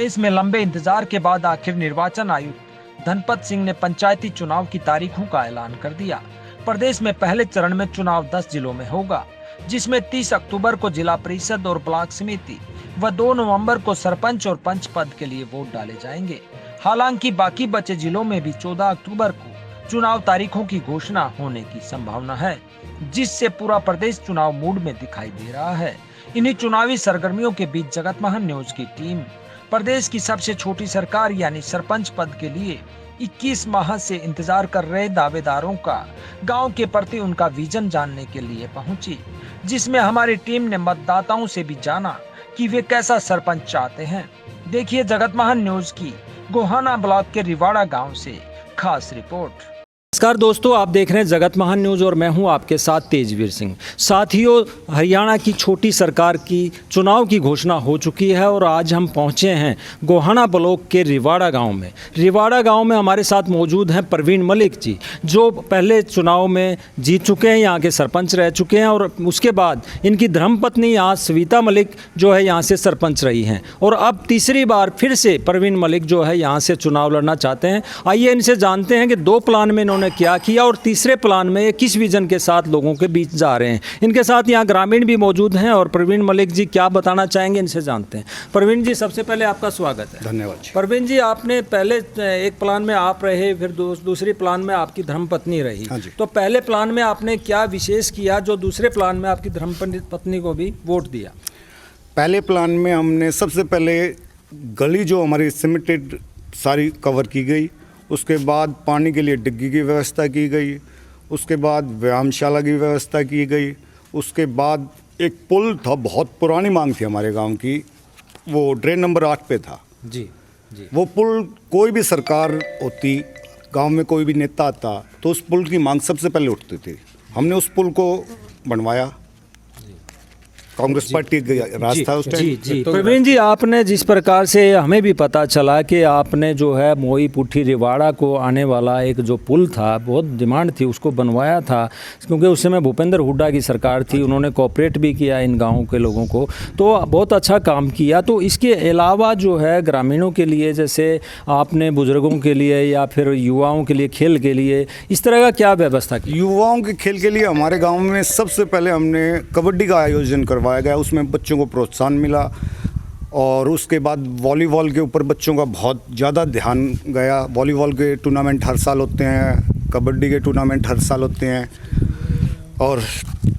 प्रदेश में लंबे इंतजार के बाद आखिर निर्वाचन आयुक्त धनपत सिंह ने पंचायती चुनाव की तारीखों का ऐलान कर दिया। प्रदेश में पहले चरण में चुनाव 10 जिलों में होगा, जिसमें 30 अक्टूबर को जिला परिषद और ब्लॉक समिति व 2 नवंबर को सरपंच और पंच पद के लिए वोट डाले जाएंगे। हालांकि बाकी बचे जिलों में भी 14 अक्टूबर को चुनाव तारीखों की घोषणा होने की संभावना है, जिससे पूरा प्रदेश चुनाव मूड में दिखाई दे रहा है। इन्हीं चुनावी सरगर्मियों के बीच जगत महान न्यूज की टीम प्रदेश की सबसे छोटी सरकार यानी सरपंच पद के लिए 21 माह से इंतजार कर रहे दावेदारों का गांव के प्रति उनका विजन जानने के लिए पहुंची, जिसमें हमारी टीम ने मतदाताओं से भी जाना कि वे कैसा सरपंच चाहते हैं। देखिए जगत महान न्यूज की गोहाना ब्लॉक के रिवाड़ा गांव से खास रिपोर्ट। नमस्कार दोस्तों, आप देख रहे हैं जगत महान न्यूज और मैं हूं आपके साथ तेजवीर सिंह। साथियों, हरियाणा की छोटी सरकार की चुनाव की घोषणा हो चुकी है और आज हम पहुंचे हैं गोहाना ब्लॉक के रिवाड़ा गांव में। रिवाड़ा गांव में हमारे साथ मौजूद हैं प्रवीण मलिक जी, जो पहले चुनाव में जीत चुके हैं, यहाँ के सरपंच रह चुके हैं और उसके बाद इनकी धर्मपत्नी यहाँ सविता मलिक जो है यहाँ से सरपंच रही हैं और अब तीसरी बार फिर से प्रवीण मलिक जो है यहाँ से चुनाव लड़ना चाहते हैं। आइए इनसे जानते हैं कि 2 प्लान में इन्होंने क्या किया और तीसरे प्लान में किस विजन के साथ लोगों के बीच जा रहे हैं। इनके साथ यहाँ ग्रामीण भी मौजूद हैं और प्रवीण मलिक जी क्या बताना चाहेंगे इनसे जानते हैं। प्रवीण जी, सबसे पहले आपका स्वागत है। धन्यवाद। प्रवीण जी, आपने पहले एक प्लान में आप रहे, फिर दूसरी प्लान में आपकी धर्मपत्नी रही। हाँ जी। तो पहले प्लान में आपने क्या विशेष किया जो दूसरे प्लान में आपकी धर्मपत्नी को भी वोट दिया? पहले प्लान में हमने सबसे पहले गली जो हमारी सिमेंटेड सारी कवर की गई, उसके बाद पानी के लिए डिग्गी की व्यवस्था की गई, उसके बाद व्यायामशाला की व्यवस्था की गई, उसके बाद एक पुल था, बहुत पुरानी मांग थी हमारे गांव की, वो ड्रेन नंबर 8 पे था जी जी। वो पुल। कोई भी सरकार होती, गांव में कोई भी नेता आता तो उस पुल की मांग सबसे पहले उठती थी। हमने उस पुल को बनवाया, कांग्रेस पार्टी का राज था उस टाइम। जी जी। प्रवीण जी, आपने जिस प्रकार से हमें भी पता चला कि आपने जो है मोई पुठी रिवाड़ा को आने वाला एक जो पुल था, बहुत डिमांड थी, उसको बनवाया था, क्योंकि उस समय भूपेंद्र हुड्डा की सरकार थी, उन्होंने कोऑपरेट भी किया इन गाँव के लोगों को, तो बहुत अच्छा काम किया। तो इसके अलावा जो है ग्रामीणों के लिए, जैसे आपने बुजुर्गों के लिए या फिर युवाओं के लिए खेल के लिए इस तरह का क्या व्यवस्था की? युवाओं के खेल के लिए हमारे गांव में सबसे पहले हमने कबड्डी का आयोजन करवाया गया, उसमें बच्चों को प्रोत्साहन मिला और उसके बाद वॉलीबॉल के ऊपर बच्चों का बहुत ज़्यादा ध्यान गया। वॉलीबॉल के टूर्नामेंट हर साल होते हैं, कबड्डी के टूर्नामेंट हर साल होते हैं और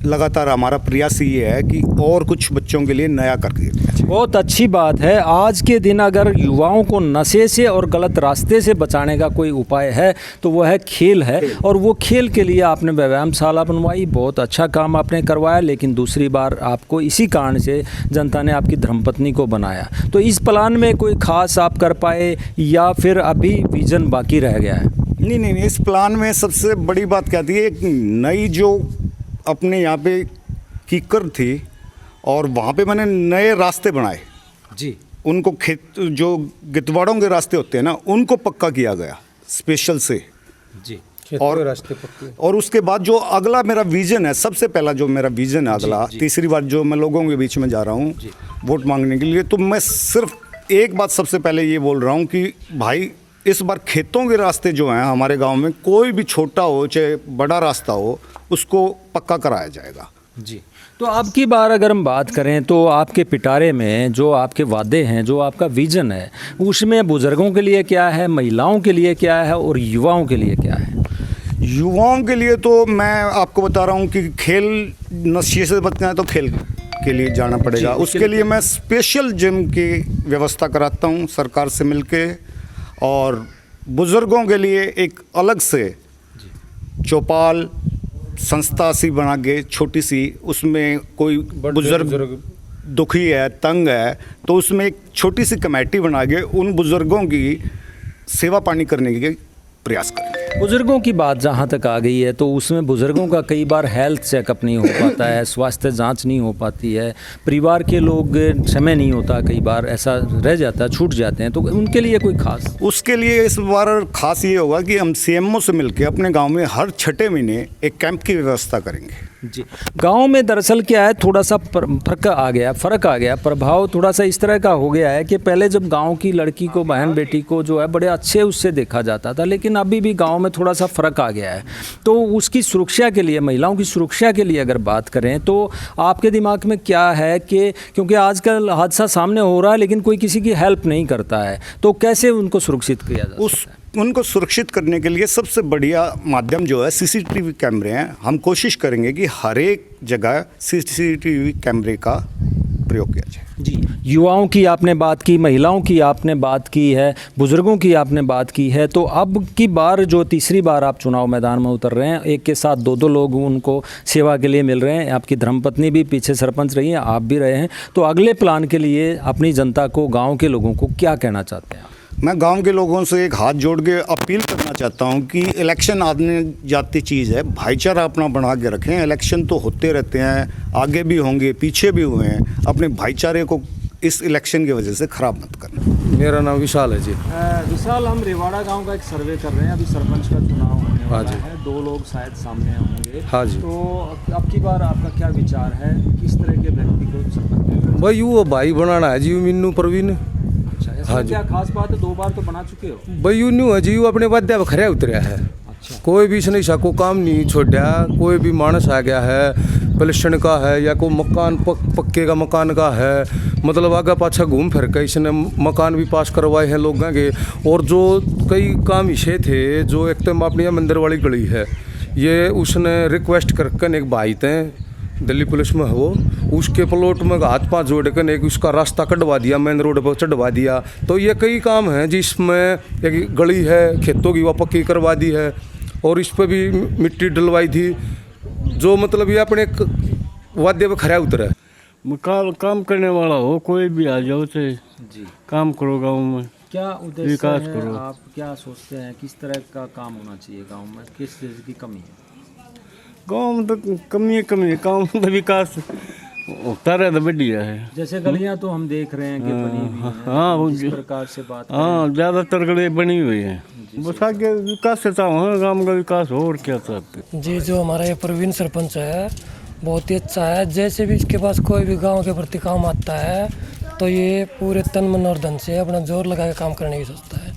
लगातार हमारा प्रयास ये है कि और कुछ बच्चों के लिए नया करके। बहुत अच्छी बात है। आज के दिन अगर युवाओं को नशे से और गलत रास्ते से बचाने का कोई उपाय है तो वो है खेल है, और वो खेल के लिए आपने व्यायामशाला बनवाई, बहुत अच्छा काम आपने करवाया। लेकिन दूसरी बार आपको इसी कारण से जनता ने आपकी धर्मपत्नी को बनाया। तो इस प्लान में कोई खास आप कर पाए या फिर अभी विजन बाकी रह गया है? नहीं, इस प्लान में सबसे बड़ी बात क्या थी, एक नई जो अपने यहाँ पे कीकर थी और वहाँ पे मैंने नए रास्ते बनाए जी। उनको खेत जो गितवाड़ों के रास्ते होते हैं ना, उनको पक्का किया गया स्पेशल से जी। और रास्ते पक्के। और उसके बाद जो अगला मेरा विजन है, सबसे पहला जो मेरा विजन है अगला, तीसरी बार जो मैं लोगों के बीच में जा रहा हूँ वोट मांगने के लिए, तो मैं सिर्फ एक बात सबसे पहले ये बोल रहा हूँ कि भाई इस बार खेतों के रास्ते जो हैं हमारे गांव में, कोई भी छोटा हो चाहे बड़ा रास्ता हो, उसको पक्का कराया जाएगा जी। तो अब की बार अगर हम बात करें तो आपके पिटारे में जो आपके वादे हैं, जो आपका विजन है, उसमें बुजुर्गों के लिए क्या है, महिलाओं के लिए क्या है और युवाओं के लिए क्या है? युवाओं के लिए तो मैं आपको बता रहा हूँ कि खेल, नशे से बचना है तो खेल के लिए जाना पड़ेगा। उसके लिए मैं स्पेशल जिम की व्यवस्था कराता हूँ सरकार से मिलके, और बुज़ुर्गों के लिए एक अलग से चौपाल संस्था सी बना के छोटी सी, उसमें कोई बुज़ुर्ग दुखी है, तंग है, तो उसमें एक छोटी सी कमेटी बना के उन बुज़ुर्गों की सेवा पानी करने के प्रयास करेंगे। बुज़ुर्गों की बात जहाँ तक आ गई है तो उसमें बुज़ुर्गों का कई बार हेल्थ चेकअप नहीं हो पाता है, स्वास्थ्य जांच नहीं हो पाती है, परिवार के लोग समय नहीं होता, कई बार ऐसा रह जाता है, छूट जाते हैं, तो उनके लिए कोई खास? उसके लिए इस बार खास ये होगा कि हम सीएमओ से मिलकर अपने गांव में हर 6 महीने एक कैंप की व्यवस्था करेंगे। जी, गांव में दरअसल क्या है, थोड़ा सा फ़र्क आ गया, प्रभाव थोड़ा सा इस तरह का हो गया है कि पहले जब गांव की लड़की को, बहन बेटी को जो है बड़े अच्छे उससे देखा जाता था, लेकिन अभी भी गांव में थोड़ा सा फ़र्क आ गया है। तो उसकी सुरक्षा के लिए, महिलाओं की सुरक्षा के लिए अगर बात करें तो आपके दिमाग में क्या है कि क्योंकि आजकल हादसा सामने हो रहा है लेकिन कोई किसी की हेल्प नहीं करता है, तो कैसे उनको सुरक्षित किया जा सकता है? उनको सुरक्षित करने के लिए सबसे बढ़िया माध्यम जो है सीसीटीवी कैमरे हैं। हम कोशिश करेंगे कि हर एक जगह सीसीटीवी कैमरे का प्रयोग किया जाए। जी, युवाओं की आपने बात की, महिलाओं की आपने बात की है, बुज़ुर्गों की आपने बात की है, तो अब की बार जो तीसरी बार आप चुनाव मैदान में उतर रहे हैं, एक के साथ दो लोग उनको सेवा के लिए मिल रहे हैं, आपकी धर्मपत्नी भी पीछे सरपंच रही हैं, आप भी रहे हैं, तो अगले प्लान के लिए अपनी जनता को, गाँव के लोगों को क्या कहना चाहते हैं? मैं गांव के लोगों से एक हाथ जोड़ के अपील करना चाहता हूं कि इलेक्शन आने जाती चीज़ है, भाईचारा अपना बना के रखें। इलेक्शन तो होते रहते हैं, आगे भी होंगे, पीछे भी हुए हैं, अपने भाईचारे को इस इलेक्शन की वजह से ख़राब मत करना। मेरा नाम विशाल है जी। विशाल, हम रेवाड़ा गांव का एक सर्वे कर रहे हैं, अभी सरपंच का चुनाव होने वाला है, 2 लोग शायद सामने होंगे। हाँ जी। तो अब की बार आपका क्या विचार है, किस तरह के व्यक्ति को सरपंच? भाई वो भाई बनाना है जी, मीनू प्रवीण। हाँ, क्या खास बात है, 2 बार तो बना चुके हो? भाई यू न्यू है जी, वो अपने वाद्या पर खरे उतरिया है। अच्छा। कोई भी इसने को काम नहीं छोड़ा, कोई भी मानस आ गया है, पलस्टन का है या कोई मकान पक्के का मकान का है, मतलब आगे पाछा घूम फिर के इसने मकान भी पास करवाए हैं लोगों के। और जो कई काम इसे थे, जो एक तो अपनी मंदिर वाली गली है, ये उसने रिक्वेस्ट करके एक भाई थे दिल्ली पुलिस में है वो, उसके प्लॉट में हाथ पाँव जोड़ कर एक उसका रास्ता कटवा दिया, मेन रोड पर चढ़वा दिया। तो ये कई काम हैं जिसमें एक गली है खेतों की, वह पक्की करवा दी है, और इस पर भी मिट्टी डलवाई थी, जो मतलब ये अपने वाद्य पर खरा उतरा है। काम करने वाला हो, कोई भी आ जाओ से जी, काम करो गाँव में, क्या उद्देश्य विकास है, करो। आप क्या सोचते हैं, किस तरह का काम होना चाहिए गांव में, किस चीज़ की कमी है? गाँव में तो कमी है, गाँव में तो विकास होता रहे तो बढ़िया है। जैसे गलियां तो हम देख रहे हैं कि बनी हुई हैं, हाँ, वो जिस प्रकार से बात हाँ, ज़्यादातर गली बनी हुई है, बस आगे विकास से चाहो, गाँव का विकास हो और क्या चाहते। जी, जो हमारा ये प्रवीण सरपंच है बहुत ही अच्छा है। जैसे भी इसके पास कोई भी गांव के प्रति काम आता है तो ये पूरे तन मन और धन से अपना जोर लगा के काम करने की सोचता है।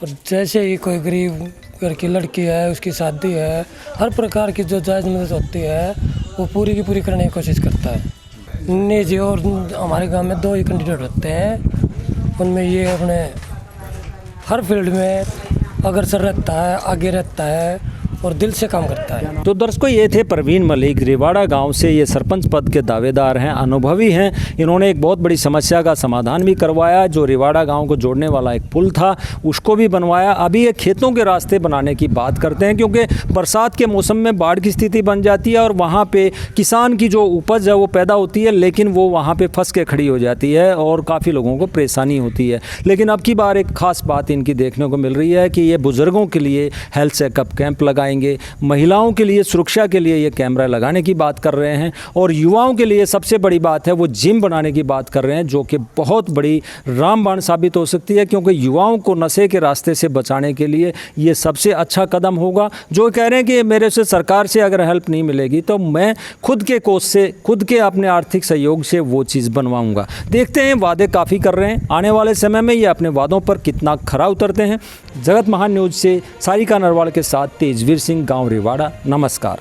और जैसे ही कोई गरीब घर की लड़की है, उसकी शादी है, हर प्रकार की जो जायज़ मदद होती है वो पूरी की पूरी करने की कोशिश करता है। नहीं जी, और हमारे गांव में 2 ही कैंडिडेट होते हैं, उनमें ये अपने हर फील्ड में अग्रसर रहता है, आगे रहता है और दिल से काम करता है। तो दर्शकों, ये थे परवीन मलिक, रेवाड़ा गांव से ये सरपंच पद के दावेदार हैं, अनुभवी हैं। इन्होंने एक बहुत बड़ी समस्या का समाधान भी करवाया, जो रेवाड़ा गांव को जोड़ने वाला एक पुल था उसको भी बनवाया। अभी ये खेतों के रास्ते बनाने की बात करते हैं, क्योंकि बरसात के मौसम में बाढ़ की स्थिति बन जाती है और वहाँ पे किसान की जो उपज है वो पैदा होती है, लेकिन वो वहाँ पे फंस के खड़ी हो जाती है और काफ़ी लोगों को परेशानी होती है। लेकिन अब की बार एक ख़ास बात इनकी देखने को मिल रही है कि ये बुज़ुर्गों के लिए हेल्थ चेकअप कैंप लगाएंगे, महिलाओं के लिए सुरक्षा के लिए ये कैमरा लगाने की बात कर रहे हैं, और युवाओं के लिए सबसे बड़ी बात है वो जिम बनाने की बात कर रहे हैं, जो कि बहुत बड़ी रामबाण साबित हो सकती है, क्योंकि युवाओं को नशे के रास्ते से बचाने के लिए ये सबसे अच्छा कदम होगा। जो कह रहे हैं कि मेरे से सरकार से अगर हेल्प नहीं मिलेगी तो मैं खुद के कोष से, खुद के अपने आर्थिक सहयोग से वो चीज़ बनवाऊंगा। देखते हैं, वादे काफ़ी कर रहे हैं, आने वाले समय में ये अपने वादों पर कितना खरा उतरते हैं। जगत महान न्यूज़ से सारिका नरवाल के साथ तेजवीर सिंह, गांव रेवाड़ा। नमस्कार।